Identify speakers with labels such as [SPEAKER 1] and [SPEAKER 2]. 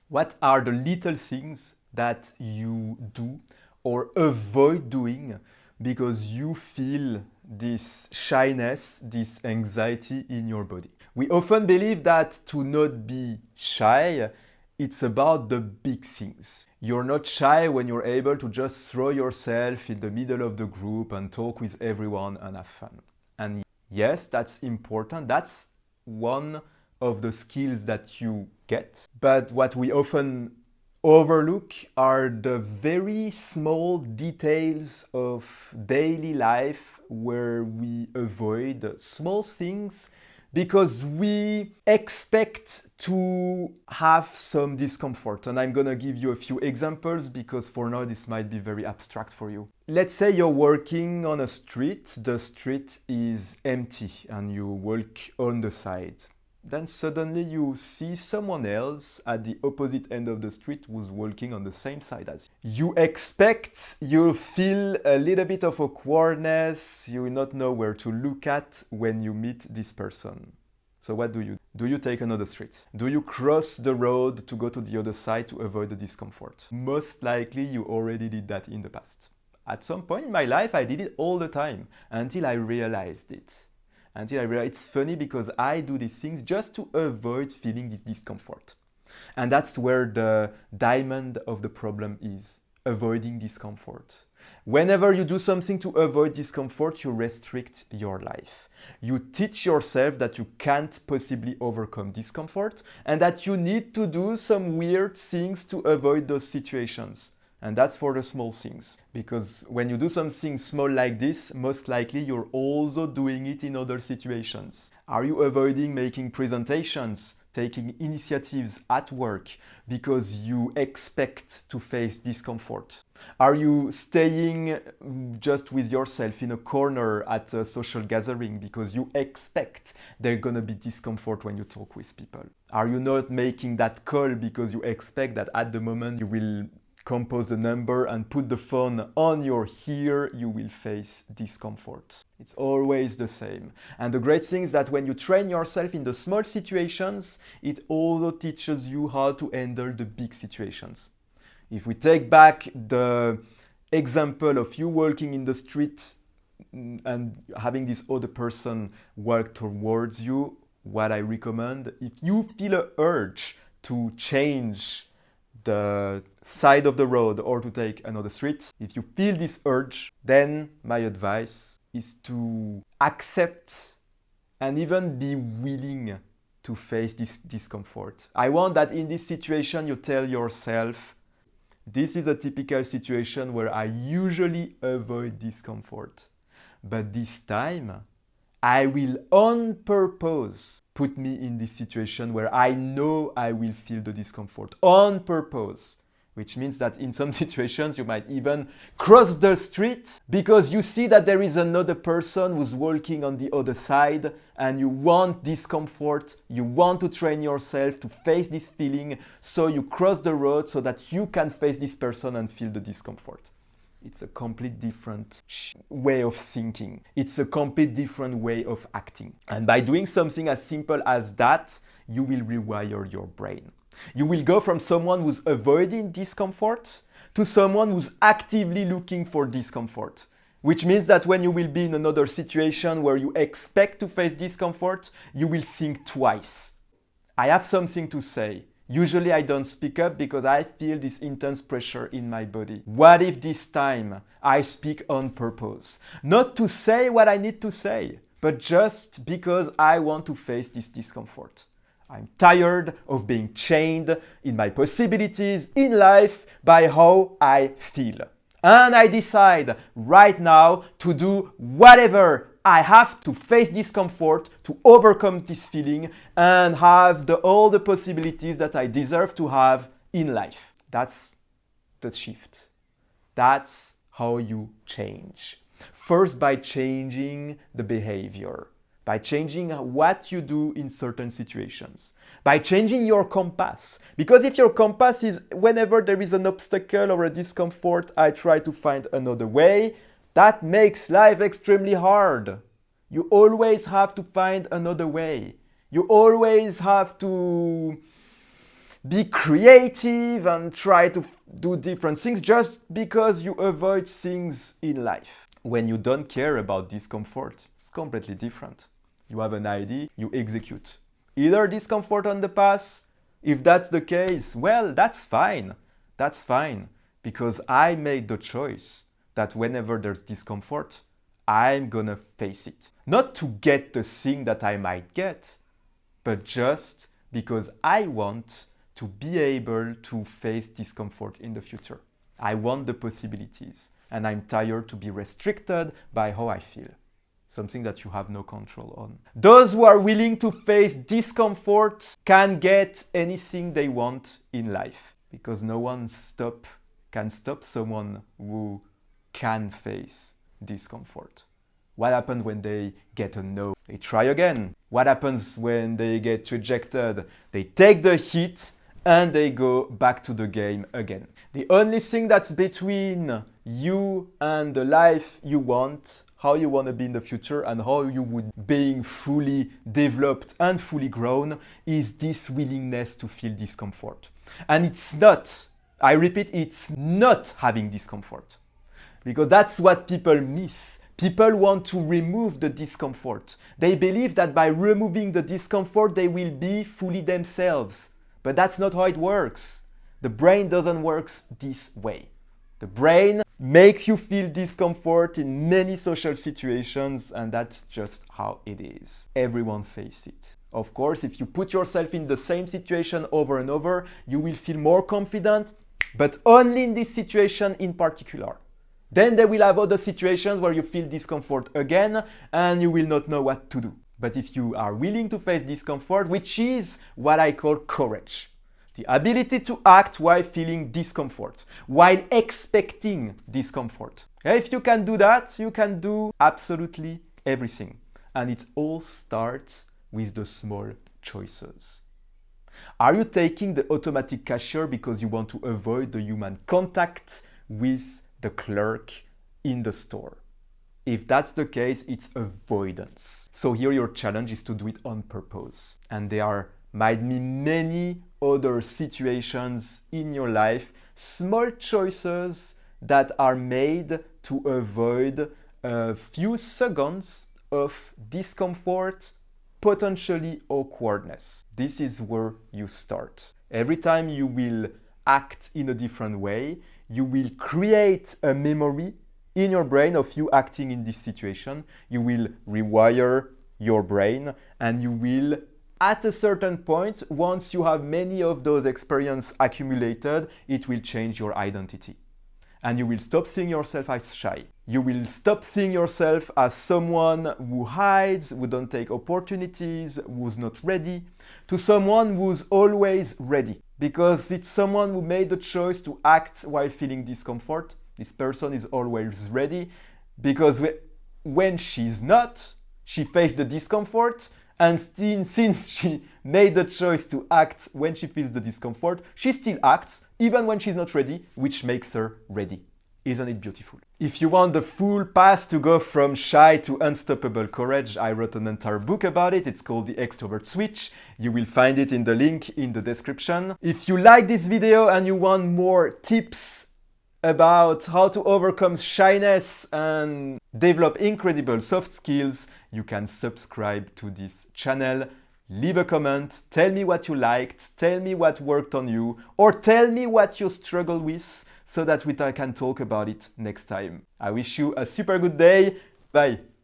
[SPEAKER 1] What are the little things that you do or avoid doing because you feel this shyness, this anxiety in your body? We often believe that to not be shy, it's about the big things. You're not shy when you're able to just throw yourself in the middle of the group and talk with everyone and have fun. And yes, that's important. That's one of the skills that you get. But what we often overlook are the very small details of daily life where we avoid small things because we expect to have some discomfort. And I'm gonna give you a few examples because for now this might be very abstract for you. Let's say you're working on a street, the street is empty and you walk on the side. Then suddenly you see someone else at the opposite end of the street who's walking on the same side as you. You expect, you feel a little bit of awkwardness, you will not know where to look at when you meet this person. So what do? Do you take another street? Do you cross the road to go to the other side to avoid the discomfort? Most likely you already did that in the past. At some point in my life I did it all the time until I realized it. It's funny because I do these things just to avoid feeling this discomfort. And that's where the diamond of the problem is, avoiding discomfort. Whenever you do something to avoid discomfort, you restrict your life. You teach yourself that you can't possibly overcome discomfort and that you need to do some weird things to avoid those situations. And that's for the small things. Because when you do something small like this, most likely you're also doing it in other situations. Are you avoiding making presentations, taking initiatives at work because you expect to face discomfort? Are you staying just with yourself in a corner at a social gathering because you expect there's gonna be discomfort when you talk with people? Are you not making that call because you expect that at the moment you will compose the number and put the phone on your ear, you will face discomfort. It's always the same. And the great thing is that when you train yourself in the small situations, it also teaches you how to handle the big situations. If we take back the example of you walking in the street and having this other person walk towards you, what I recommend, if you feel an urge to change the side of the road or to take another street, if you feel this urge, then my advice is to accept and even be willing to face this discomfort. I want that in this situation you tell yourself, this is a typical situation where I usually avoid discomfort, but this time I will on purpose put me in this situation where I know I will feel the discomfort on purpose, which means that in some situations you might even cross the street because you see that there is another person who's walking on the other side and you want discomfort, you want to train yourself to face this feeling, so you cross the road so that you can face this person and feel the discomfort. It's a complete different way of thinking. It's a complete different way of acting. And by doing something as simple as that, you will rewire your brain. You will go from someone who's avoiding discomfort to someone who's actively looking for discomfort. Which means that when you will be in another situation where you expect to face discomfort, you will think twice. I have something to say. Usually I don't speak up because I feel this intense pressure in my body. What if this time I speak on purpose? Not to say what I need to say, but just because I want to face this discomfort. I'm tired of being chained in my possibilities in life by how I feel. And I decide right now to do whatever I have to face discomfort, to overcome this feeling, and have all the possibilities that I deserve to have in life. That's the shift. That's how you change. First, by changing the behavior, by changing what you do in certain situations, by changing your compass. Because if your compass is whenever there is an obstacle or a discomfort, I try to find another way, that makes life extremely hard. You always have to find another way. You always have to be creative and try to do different things just because you avoid things in life. When you don't care about discomfort, it's completely different. You have an idea, you execute. Either discomfort on the path, if that's the case, well, that's fine. That's fine. Because I made the choice that whenever there's discomfort, I'm gonna face it. Not to get the thing that I might get, but just because I want to be able to face discomfort in the future. I want the possibilities, and I'm tired to be restricted by how I feel. Something that you have no control on. Those who are willing to face discomfort can get anything they want in life, because no one can stop someone who can face discomfort. What happens when they get a no? They try again. What happens when they get rejected? They take the hit and they go back to the game again. The only thing that's between you and the life you want, how you want to be in the future and how you would being fully developed and fully grown, is this willingness to feel discomfort. And it's not, I repeat, it's not having discomfort. Because that's what people miss. People want to remove the discomfort. They believe that by removing the discomfort, they will be fully themselves. But that's not how it works. The brain doesn't work this way. The brain makes you feel discomfort in many social situations, and that's just how it is. Everyone faces it. Of course, if you put yourself in the same situation over and over, you will feel more confident, but only in this situation in particular. Then there will have other situations where you feel discomfort again and you will not know what to do. But if you are willing to face discomfort, which is what I call courage, the ability to act while feeling discomfort, while expecting discomfort. If you can do that, you can do absolutely everything. And it all starts with the small choices. Are you taking the automatic cashier because you want to avoid the human contact with the clerk in the store? If that's the case, it's avoidance. So here your challenge is to do it on purpose. And there might be many other situations in your life, small choices that are made to avoid a few seconds of discomfort, potentially awkwardness. This is where you start. Every time you will act in a different way, you will create a memory in your brain of you acting in this situation. You will rewire your brain, and you will, at a certain point, once you have many of those experiences accumulated, it will change your identity. And you will stop seeing yourself as shy. You will stop seeing yourself as someone who hides, who don't take opportunities, who's not ready, to someone who's always ready. Because it's someone who made the choice to act while feeling discomfort. This person is always ready, because when she's not, she faced the discomfort, and since she made the choice to act when she feels the discomfort, she still acts even when she's not ready, which makes her ready. Isn't it beautiful? If you want the full path to go from shy to unstoppable courage, I wrote an entire book about it. It's called The Extrovert Switch. You will find it in the link in the description. If you like this video and you want more tips about how to overcome shyness and develop incredible soft skills, you can subscribe to this channel. Leave a comment, tell me what you liked, tell me what worked on you, or tell me what you struggle with, so that we can talk about it next time. I wish you a super good day. Bye.